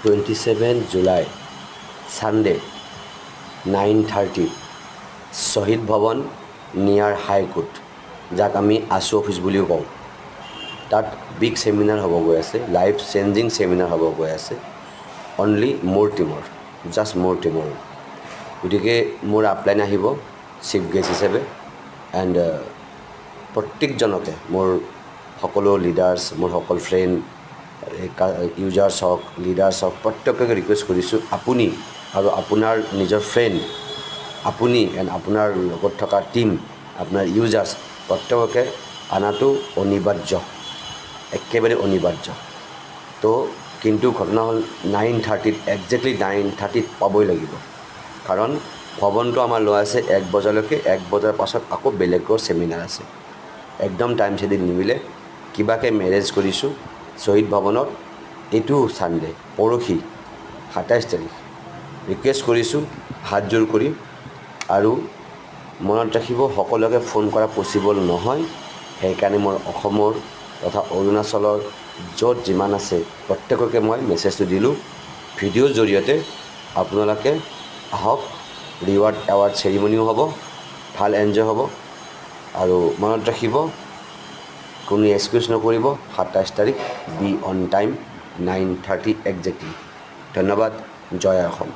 27 July Sunday 9:30 শহীদ ভৱন নিয়াৰ high court যাক আমি আছু অফিচ বুলিও কওঁ তাত বিগ সেমিনাৰ হ'ব গৈ আছে লাইফ চেঞ্জিং সেমিনাৰ হ'ব গৈ আছে অনলি মোৰ টিমৰ জাষ্ট মোৰ টিমৰ গতিকে মোৰ আপলাইন আহিব চিফ গেষ্ট হিচাপে এণ্ড প্ৰত্যেকজনকে মোৰ সকলো লিডাৰ্ছ মোৰ সকলো ফ্ৰেণ্ড ইউজাৰ্ছ হওক লিডাৰ্ছ হওক প্ৰত্যেককে ৰিকুৱেষ্ট কৰিছোঁ আপুনি আৰু আপোনাৰ নিজৰ ফ্ৰেণ্ড আপুনি এণ্ড আপোনাৰ লগত থকা টিম আপোনাৰ ইউজাৰ্ছ প্ৰত্যেককে অনাটো অনিবাৰ্য একেবাৰে অনিবাৰ্য তো কিন্তু ঘটনা হ'ল 9:30 একজেক্টলি 9:30 পাবই লাগিব কাৰণ ভৱনটো আমাৰ লোৱা আছে 1 বজালৈকে 1 বজাৰ পাছত আকৌ বেলেগৰ ছেমিনাৰ আছে একদম টাইম ছেডিউল নিমিলে কিবাকৈ মেনেজ কৰিছোঁ শ্বহীদ ভৱনত এইটো ছানডে পৰহি 27 তাৰিখ ৰিকুৱেষ্ট কৰিছোঁ হাতযোৰ কৰি আৰু মনত ৰাখিব সকলোকে ফোন কৰা পচিবল নহয় সেইকাৰণে মই অসমৰ তথা অৰুণাচলৰ য'ত যিমান আছে প্ৰত্যেককে মই মেছেজটো দিলোঁ ভিডিঅ'ৰ জৰিয়তে আপোনালোকে আহক ৰিৱাৰ্ড এৱাৰ্ড চেৰিমনিও হ'ব ভাল এনজয় হ'ব আৰু মনত ৰাখিব কোনো এক্সকিউজ নকৰিব 27 তাৰিখ বি অন টাইম 9:30 একজেক্টলি ধন্যবাদ জয় অসম